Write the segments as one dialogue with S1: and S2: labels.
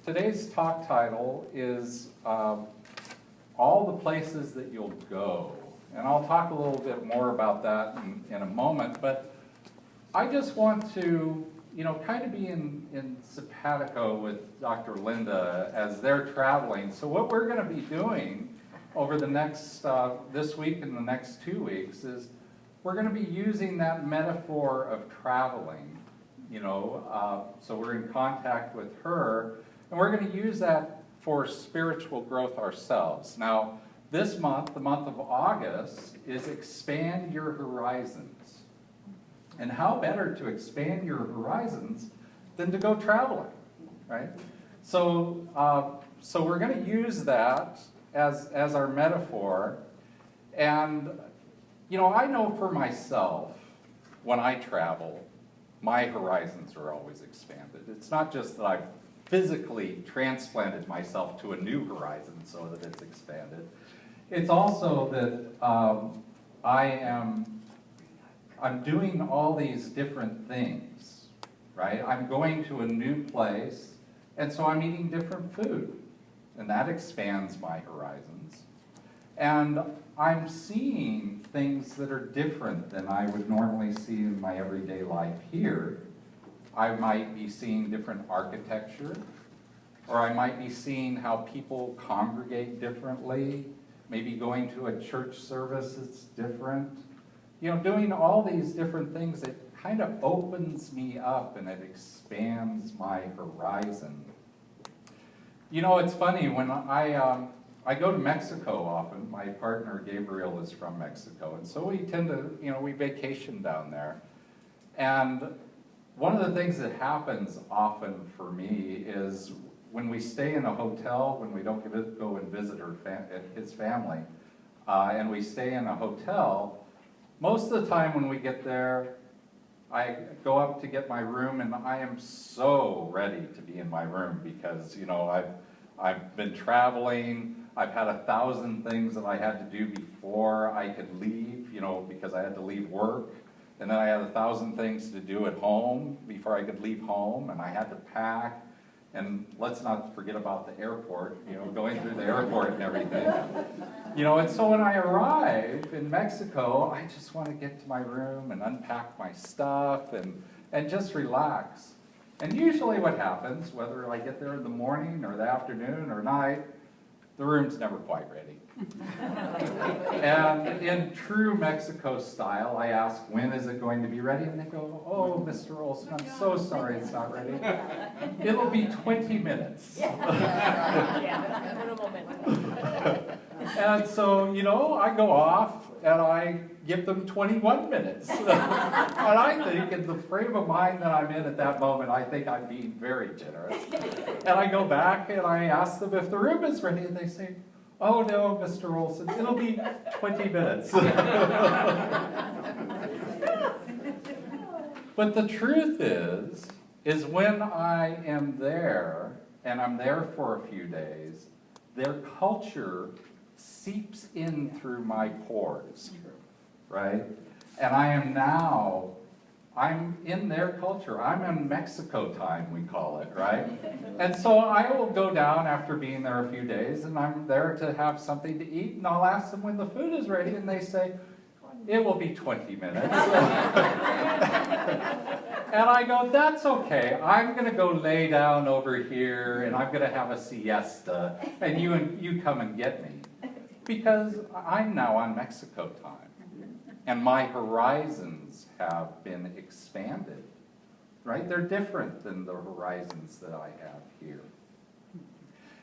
S1: Today's talk title is All the Places That You'll Go. And I'll talk a little bit more about that in a moment, but I just want to, kind of be in simpatico with Dr. Linda as they're traveling. So what we're going to be doing over the next, this week and the next 2 weeks is we're going to be using that metaphor of traveling, so we're in contact with her, and we're going to use that for spiritual growth ourselves. Now, this month, the month of August, is Expand Your Horizons. And how better to expand your horizons than to go traveling, right? So we're going to use that as our metaphor. And, I know for myself, when I travel, my horizons are always expanded. It's not just that I've physically transplanted myself to a new horizon so that it's expanded. It's also that I'm doing all these different things, right? I'm going to a new place, and so I'm eating different food, and that expands my horizons. And I'm seeing things that are different than I would normally see in my everyday life here. I might be seeing different architecture, or I might be seeing how people congregate differently, maybe going to a church service that's different. Doing all these different things, it kind of opens me up and it expands my horizon. It's funny, when I go to Mexico often. My partner Gabriel is from Mexico, and so we tend to, we vacation down there. And one of the things that happens often for me is when we stay in a hotel, when we don't get to go and visit his family, and we stay in a hotel, most of the time when we get there, I go up to get my room, and I am so ready to be in my room because, I've been traveling. I've had 1,000 things that I had to do before I could leave, because I had to leave work. And then I had 1,000 things to do at home before I could leave home, and I had to pack. And let's not forget about the airport, going through the airport and everything. And so when I arrive in Mexico, I just want to get to my room and unpack my stuff and just relax. And usually what happens, whether I get there in the morning or the afternoon or night, the room's never quite ready. And in true Mexico style, I ask, when is it going to be ready? And they go, oh, Mr. Olson, I'm so sorry it's not ready. It'll be 20 minutes. And so, I go off and I give them 21 minutes. And I think in the frame of mind that I'm in at that moment, I think I'm being very generous. And I go back and I ask them if the room is ready, and they say, oh no, Mr. Olson, it'll be 20 minutes. But the truth is when I am there, and I'm there for a few days, their culture seeps in through my pores, right? And I'm in their culture. I'm in Mexico time, we call it, right? And so I will go down after being there a few days, and I'm there to have something to eat, and I'll ask them when the food is ready, and they say, it will be 20 minutes. And I go, that's okay. I'm going to go lay down over here, and I'm going to have a siesta, and you come and get me. Because I'm now on Mexico time. And my horizons have been expanded, right? They're different than the horizons that I have here.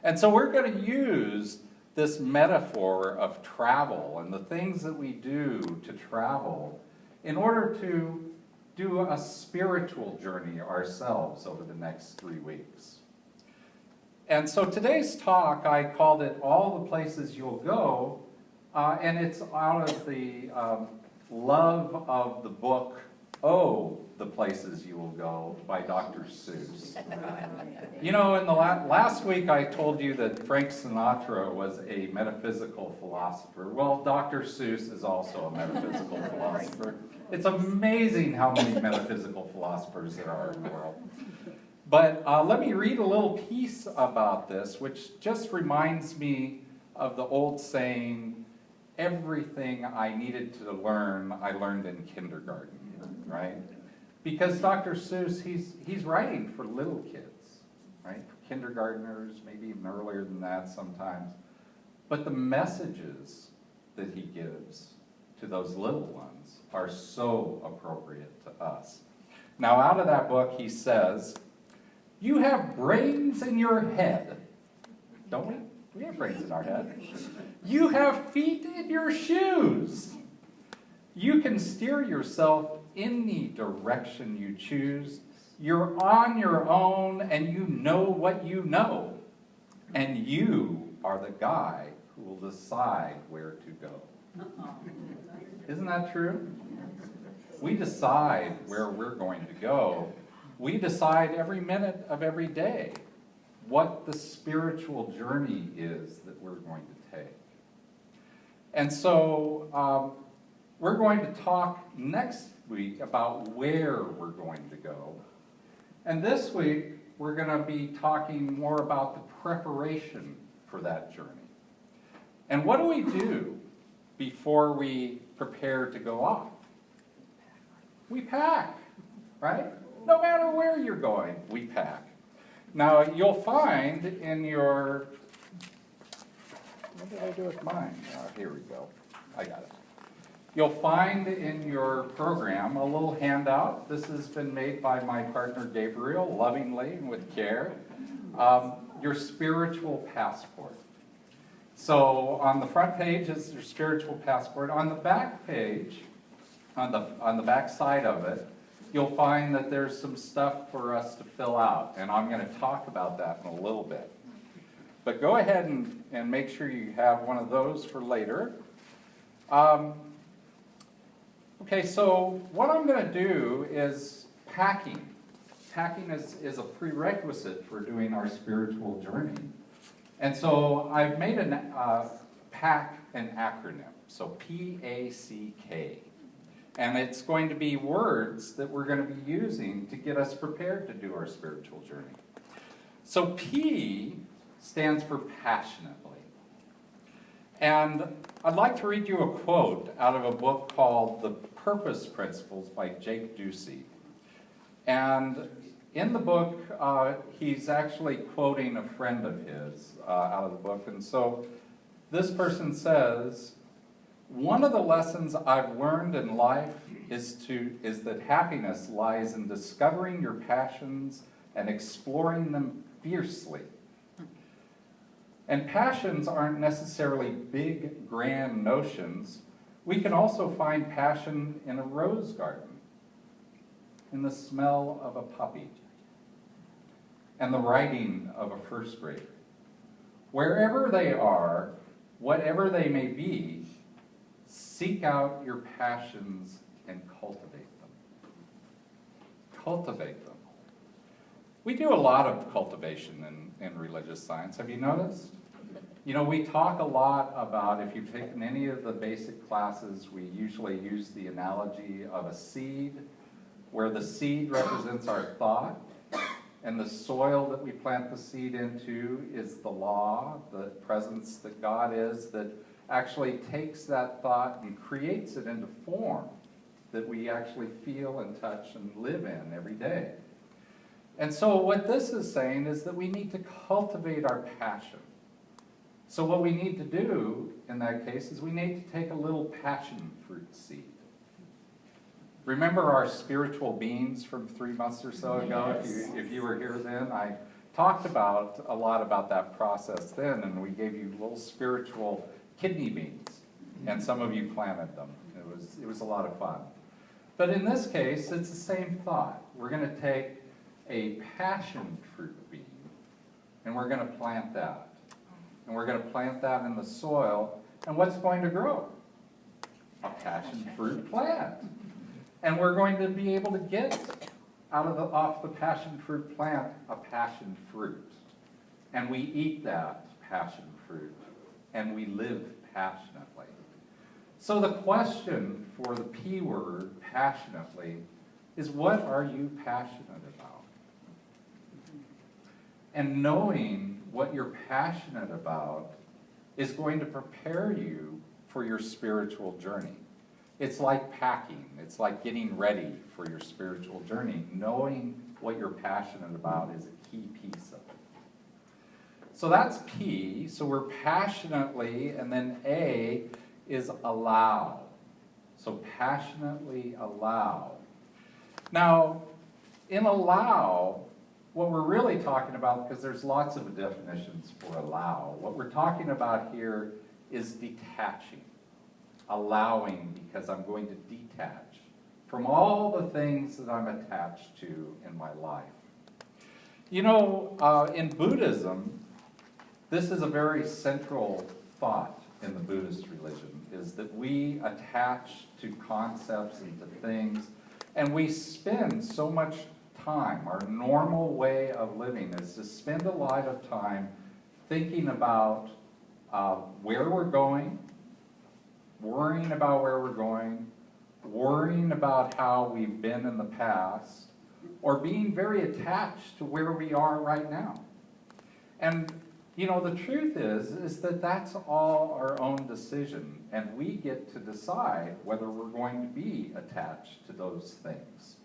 S1: And so we're going to use this metaphor of travel and the things that we do to travel in order to do a spiritual journey ourselves over the next 3 weeks. And so today's talk, I called it All the Places You'll Go, and it's out of the love of the book, Oh, the Places You Will Go, by Dr. Seuss. In the last week I told you that Frank Sinatra was a metaphysical philosopher. Well, Dr. Seuss is also a metaphysical philosopher. It's amazing how many metaphysical philosophers there are in the world. But let me read a little piece about this, which just reminds me of the old saying, everything I needed to learn, I learned in kindergarten, right? Because Dr. Seuss, he's writing for little kids, right? For kindergartners, maybe even earlier than that sometimes. But the messages that he gives to those little ones are so appropriate to us. Now, out of that book, he says, you have brains in your head, don't we? We have brains in our head. You have feet in your shoes. You can steer yourself any direction you choose. You're on your own and you know what you know. And you are the guy who will decide where to go. Isn't that true? We decide where we're going to go. We decide every minute of every day what the spiritual journey is that we're going to take. And so we're going to talk next week about where we're going to go. And this week, we're going to be talking more about the preparation for that journey. And what do we do before we prepare to go off? We pack, right? No matter where you're going, we pack. Now, you'll find in your, what did I do with mine? Here we go. I got it. You'll find in your program a little handout. This has been made by my partner Gabriel, lovingly and with care. Your spiritual passport. So on the front page is your spiritual passport. On the back page, on the back side of it, you'll find that there's some stuff for us to fill out, and I'm going to talk about that in a little bit. But go ahead and make sure you have one of those for later. Okay, so what I'm going to do is packing. Packing is a prerequisite for doing our spiritual journey. And so I've made PACK an acronym, so P-A-C-K. And it's going to be words that we're going to be using to get us prepared to do our spiritual journey. So P stands for passionately. And I'd like to read you a quote out of a book called The Purpose Principles by Jake Ducey. And in the book, he's actually quoting a friend of his out of the book. And so this person says, one of the lessons I've learned in life is that happiness lies in discovering your passions and exploring them fiercely. And passions aren't necessarily big, grand notions. We can also find passion in a rose garden, in the smell of a puppy, and the writing of a first grader. Wherever they are, whatever they may be, seek out your passions and cultivate them. Cultivate them. We do a lot of cultivation in religious science. Have you noticed? You know, we talk a lot about, if you've taken any of the basic classes, we usually use the analogy of a seed, where the seed represents our thought, and the soil that we plant the seed into is the law, the presence that God is, that actually takes that thought and creates it into form that we actually feel and touch and live in every day. And so what this is saying is that we need to cultivate our passion. So what we need to do in that case is we need to take a little passion fruit seed. Remember our spiritual beans from 3 months or so ago?
S2: Yes.
S1: If you were here then, I talked about a lot about that process then, and we gave you little spiritual kidney beans, and some of you planted them. It was a lot of fun. But in this case, it's the same thought. We're going to take a passion fruit bean, and we're going to plant that. And we're going to plant that in the soil, and what's going to grow? A passion fruit plant. And we're going to be able to get off the passion fruit plant a passion fruit. And we eat that passion fruit, and we live passionately. So the question for the P word, passionately, is what are you passionate about? And knowing what you're passionate about is going to prepare you for your spiritual journey. It's like packing. It's like getting ready for your spiritual journey. Knowing what you're passionate about is a key piece of it. So that's P. So we're passionately, and then A is allow. So passionately allow. Now, in allow, what we're really talking about, because there's lots of definitions for allow, what we're talking about here is detaching. Allowing, because I'm going to detach from all the things that I'm attached to in my life. You know, in Buddhism, this is a very central thought in the Buddhist religion, is that we attach to concepts and to things, and we spend so much time. Our normal way of living is to spend a lot of time thinking about where we're going, worrying about where we're going, worrying about how we've been in the past, or being very attached to where we are right now. And you know, the truth is that that's all our own decision, and we get to decide whether we're going to be attached to those things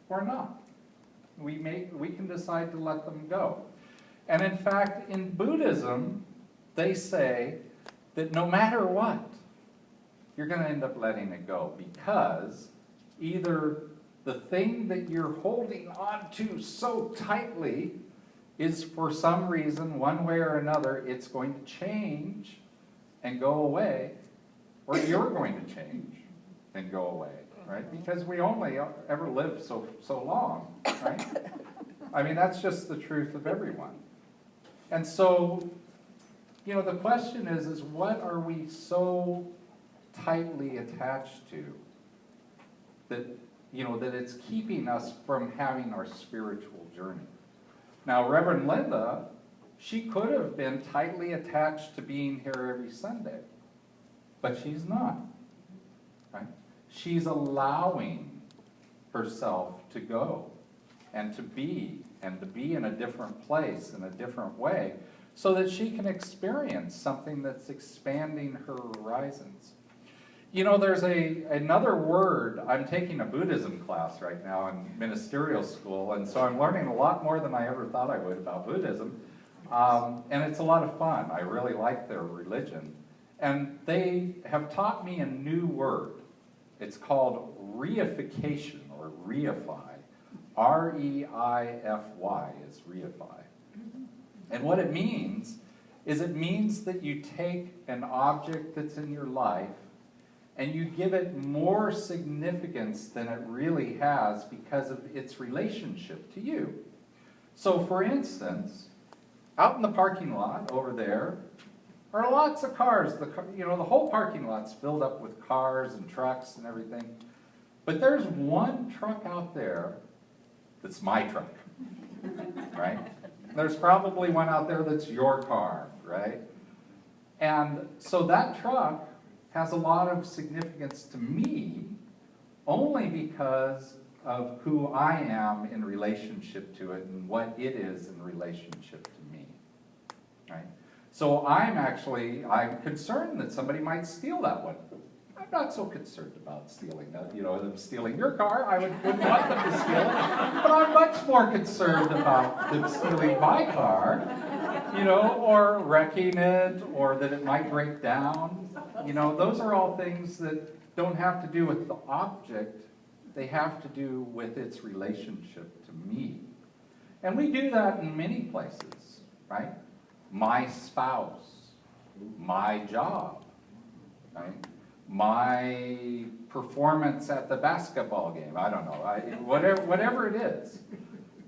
S1: or not. We can decide to let them go. And in fact, in Buddhism, they say that no matter what, you're going to end up letting it go, because either the thing that you're holding on to so tightly is, for some reason, one way or another, it's going to change and go away, or you're going to change and go away, right? Because we only ever live so long, right? I mean, that's just the truth of everyone. And so, you know, the question is what are we so tightly attached to that, you know, that it's keeping us from having our spiritual journey? Now, Reverend Linda, she could have been tightly attached to being here every Sunday, but she's not, right? She's allowing herself to go and to be in a different place, in a different way, so that she can experience something that's expanding her horizons. You know, there's another word. I'm taking a Buddhism class right now in ministerial school, and so I'm learning a lot more than I ever thought I would about Buddhism. And it's a lot of fun. I really like their religion. And they have taught me a new word. It's called reification, or reify. R-E-I-F-Y is reify. And what it means is it means that you take an object that's in your life and you give it more significance than it really has because of its relationship to you. So for instance, out in the parking lot over there are lots of cars. You know, the whole parking lot's filled up with cars and trucks and everything. But there's one truck out there that's my truck, right? There's probably one out there that's your car, right? And so that truck has a lot of significance to me only because of who I am in relationship to it and what it is in relationship to me, right? So I'm concerned that somebody might steal that one. I'm not so concerned about stealing that, them stealing your car. I wouldn't want them to steal it, but I'm much more concerned about them stealing my car, or wrecking it, or that it might break down. Those are all things that don't have to do with the object. They have to do with its relationship to me. And we do that in many places, right? My spouse, my job, right? My performance at the basketball game, I don't know, whatever it is,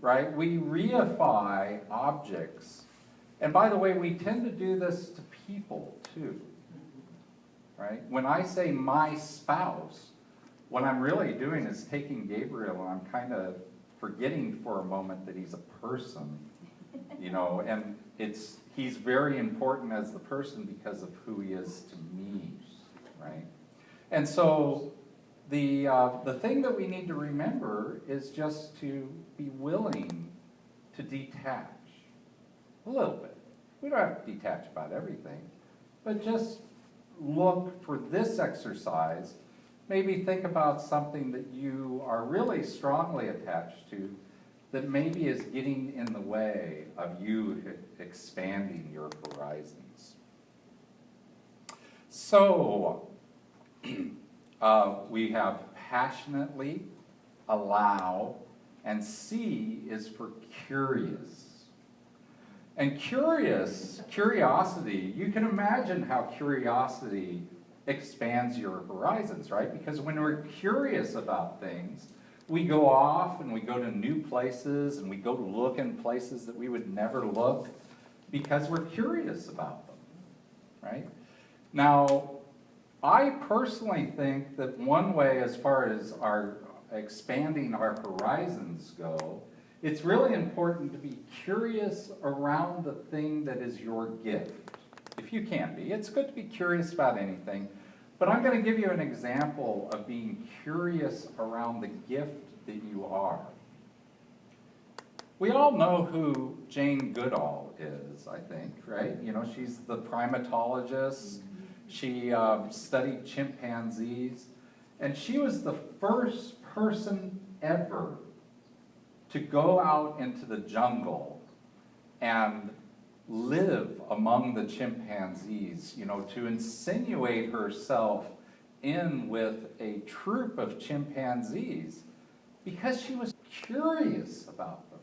S1: right? We reify objects. And by the way, we tend to do this to people too, right? When I say my spouse, what I'm really doing is taking Gabriel and I'm kind of forgetting for a moment that he's a person, and he's very important as the person because of who he is to me, right? And so the thing that we need to remember is just to be willing to detach, a little bit. We don't have to detach about everything, but just look for this exercise. Maybe think about something that you are really strongly attached to that maybe is getting in the way of you expanding your horizons. So, we have passionately, allow, and C is for curious. And curiosity, you can imagine how curiosity expands your horizons, right? Because when we're curious about things, we go off and we go to new places and we go look in places that we would never look because we're curious about them, right? Now, I personally think that one way as far as our expanding our horizons go, it's really important to be curious around the thing that is your gift, if you can be. It's good to be curious about anything, but I'm going to give you an example of being curious around the gift that you are. We all know who Jane Goodall is, I think, right? You know, she's the primatologist. She studied chimpanzees, and she was the first person ever to go out into the jungle and live among the chimpanzees, you know, to insinuate herself in with a troop of chimpanzees because she was curious about them,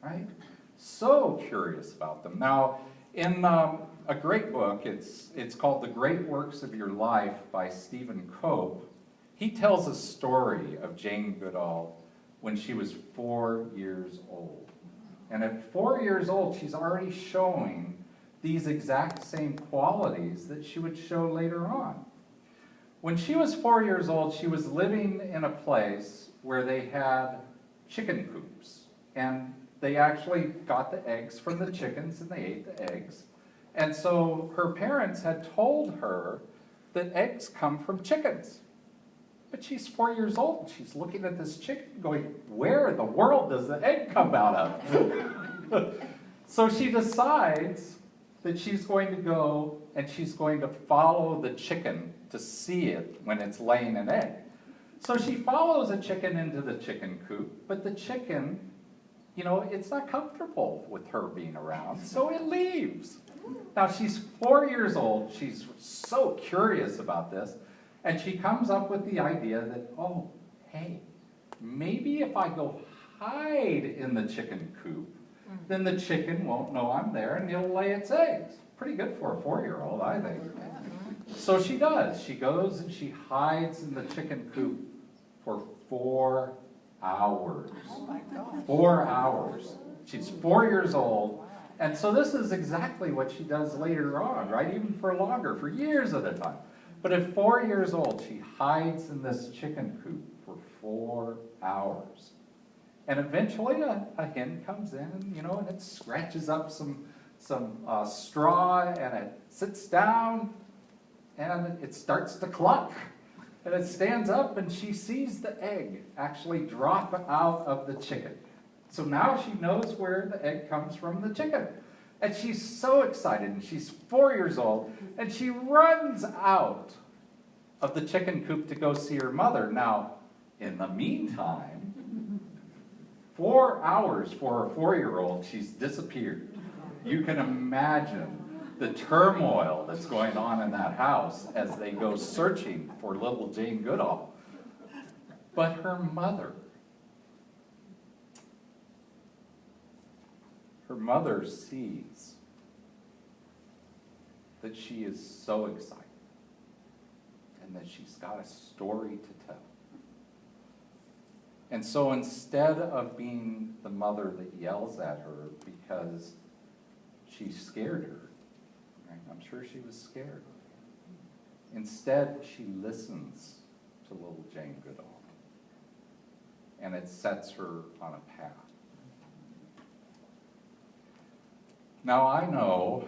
S1: right? So curious about them. Now, in a great book, it's called The Great Works of Your Life by Stephen Cope. He tells a story of Jane Goodall when she was 4 years old. And at 4 years old, she's already showing these exact same qualities that she would show later on. When she was 4 years old, she was living in a place where they had chicken coops. And they actually got the eggs from the chickens and they ate the eggs. And so her parents had told her that eggs come from chickens. But she's 4 years old and she's looking at this chicken going, where in the world does the egg come out of? So she decides that she's going to go and she's going to follow the chicken to see it when it's laying an egg. So she follows a chicken into the chicken coop, but the chicken, you know, it's not comfortable with her being around, so it leaves. Now she's 4 years old, she's so curious about this, and she comes up with the idea that, oh, hey, maybe if I go hide in the chicken coop, then the chicken won't know I'm there and it'll lay its eggs. Pretty good for a 4-year-old, I think. So she does. She goes and she hides in the chicken coop for 4 hours.
S2: Oh my God.
S1: 4 hours. She's 4 years old. And so this is exactly what she does later on, right? Even for longer, for years at a time. But at 4 years old, she hides in this chicken coop for 4 hours. And eventually a hen comes in, you know, and it scratches up some straw, and it sits down, and it starts to cluck. And it stands up, and she sees the egg actually drop out of the chicken. So now she knows where the egg comes from the chicken. And she's so excited, and she's 4 years old, and she runs out of the chicken coop to go see her mother. Now, in the meantime, 4 hours for a 4-year-old, she's disappeared. You can imagine the turmoil that's going on in that house as they go searching for little Jane Goodall. But her mother sees that she is so excited and that she's got a story to tell. And so instead of being the mother that yells at her because she scared her, right? I'm sure she was scared. Instead, she listens to little Jane Goodall, and it sets her on a path. Now, I know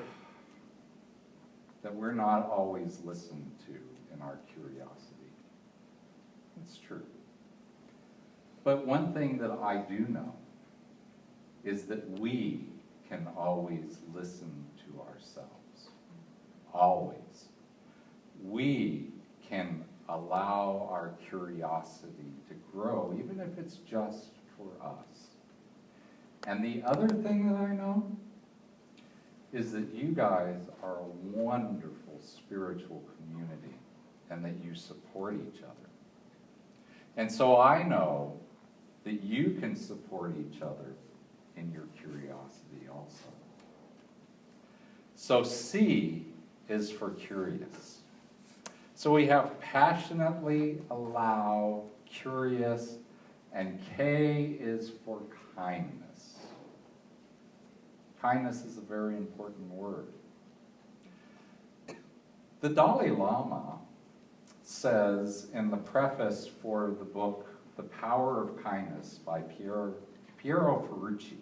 S1: that we're not always listened to in our curiosity. It's true. But one thing that I do know is that we can always listen to ourselves. Always. We can allow our curiosity to grow, even if it's just for us. And the other thing that I know is that you guys are a wonderful spiritual community and that you support each other. And so I know that you can support each other in your curiosity also. So C is for curious. So we have passionately, allow, curious, and K is for kindness. Kindness is a very important word. The Dalai Lama says in the preface for the book, The Power of Kindness by Piero Ferrucci,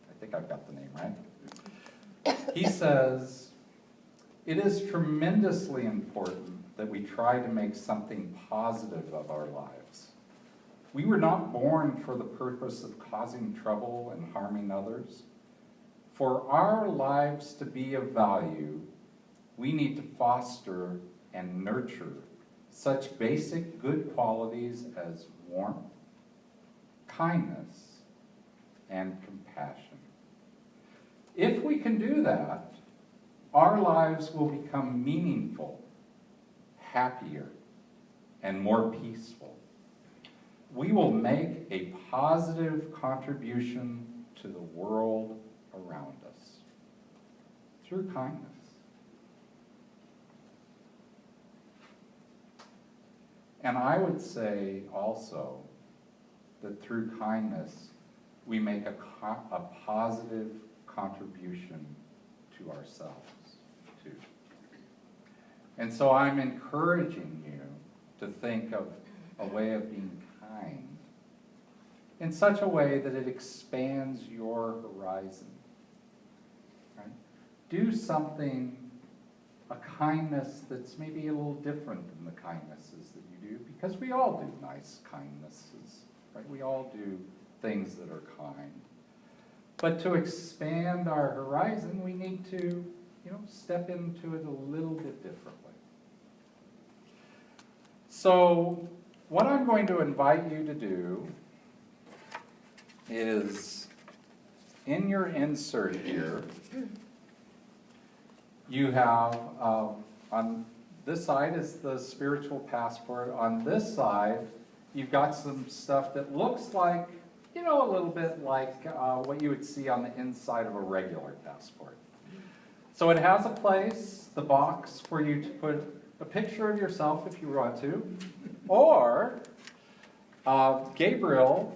S1: I think I've got the name right. He says, "It is tremendously important that we try to make something positive of our lives. We were not born for the purpose of causing trouble and harming others. For our lives to be of value, we need to foster and nurture such basic good qualities as warmth, kindness, and compassion. If we can do that, our lives will become meaningful, happier, and more peaceful. We will make a positive contribution to the world around us through kindness." And I would say also that through kindness, we make a positive contribution to ourselves too. And so I'm encouraging you to think of a way of being kind in such a way that it expands your horizon. Right? Do something, a kindness that's maybe a little different than the kindnesses that you do, because we all do nice kindnesses, right? We all do things that are kind. But to expand our horizon, we need to, step into it a little bit differently. So what I'm going to invite you to do is, in your insert here, you have, on this side is the spiritual passport. On this side, you've got some stuff that looks like, a little bit like what you would see on the inside of a regular passport. So it has a place, the box, for you to put a picture of yourself if you want to, or Gabriel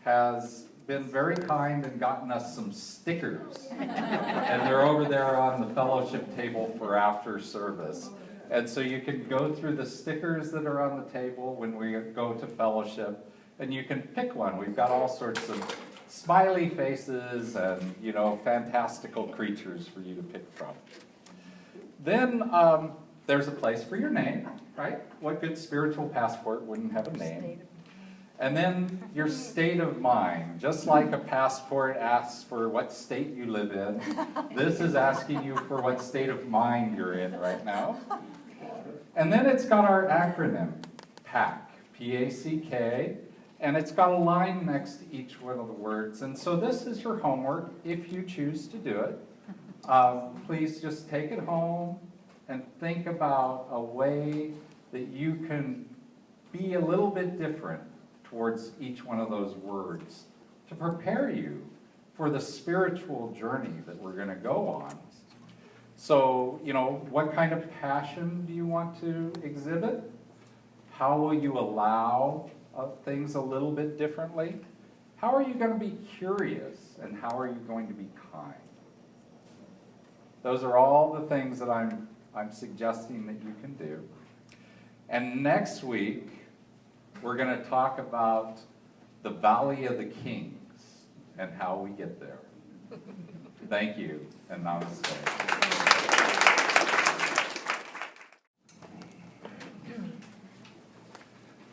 S1: has been very kind and gotten us some stickers, and they're over there on the fellowship table for after service. And so you can go through the stickers that are on the table when we go to fellowship, and you can pick one. We've got all sorts of smiley faces and, fantastical creatures for you to pick from. Then there's a place for your name, right? What good spiritual passport wouldn't have a name? And then your state of mind. Just like a passport asks for what state you live in, this is asking you for what state of mind you're in right now. And then it's got our acronym, PACK, P-A-C-K, and it's got a line next to each one of the words. And so this is your homework if you choose to do it. Please just take it home and think about a way that you can be a little bit different towards each one of those words to prepare you for the spiritual journey that we're going to go on. So, what kind of passion do you want to exhibit? How will you allow things a little bit differently? How are you going to be curious, and how are you going to be kind? Those are all the things that I'm suggesting that you can do. And next week, we're going to talk about the Valley of the Kings and how we get there. Thank you, and namaste.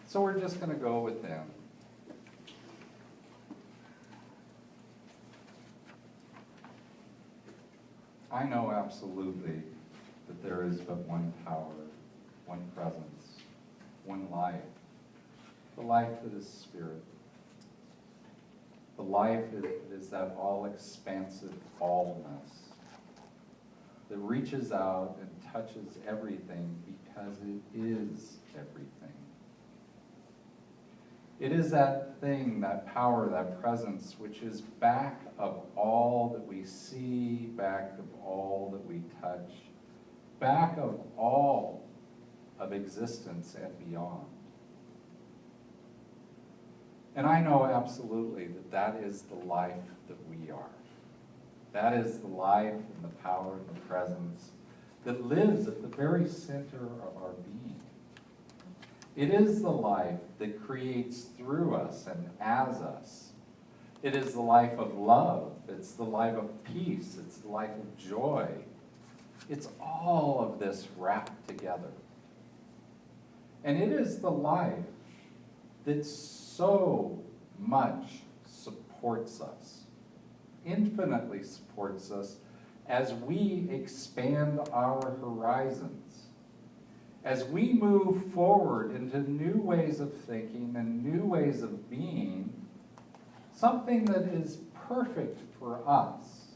S1: So we're just going to go with them. I know absolutely that there is but one power, one presence, one life, the life that is spirit. The life that is that all-expansive allness that reaches out and touches everything because it is everything. It is that thing, that power, that presence, which is back of all that we see, back of all that we touch, back of all of existence and beyond. And I know absolutely that that is the life that we are. That is the life and the power and the presence that lives at the very center of our being. It is the life that creates through us and as us. It is the life of love. It's the life of peace. It's the life of joy. It's all of this wrapped together. And it is the life that so much supports us, infinitely supports us as we expand our horizons, as we move forward into new ways of thinking and new ways of being, something that is perfect for us.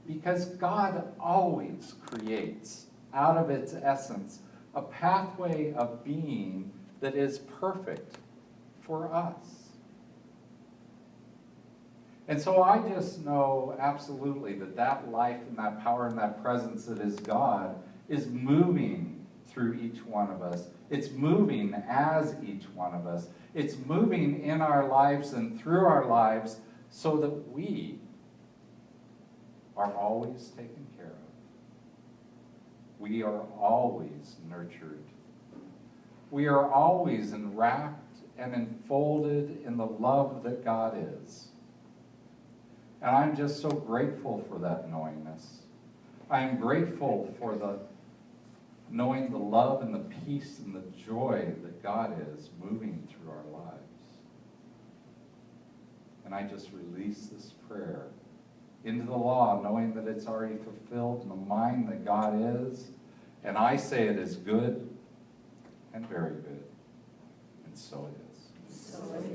S1: Because God always creates, out of its essence, a pathway of being that is perfect for us. And so I just know absolutely that that life and that power and that presence that is God is moving through each one of us. It's moving as each one of us. It's moving in our lives and through our lives so that we are always taken care of. We are always nurtured. We are always enwrapped and enfolded in the love that God is. And I'm just so grateful for that knowingness. I am grateful for the knowing the love and the peace and the joy that God is moving through our lives. And I just release this prayer into the law, knowing that it's already fulfilled in the mind that God is. And I say it is good and very good. And so it is.
S2: So it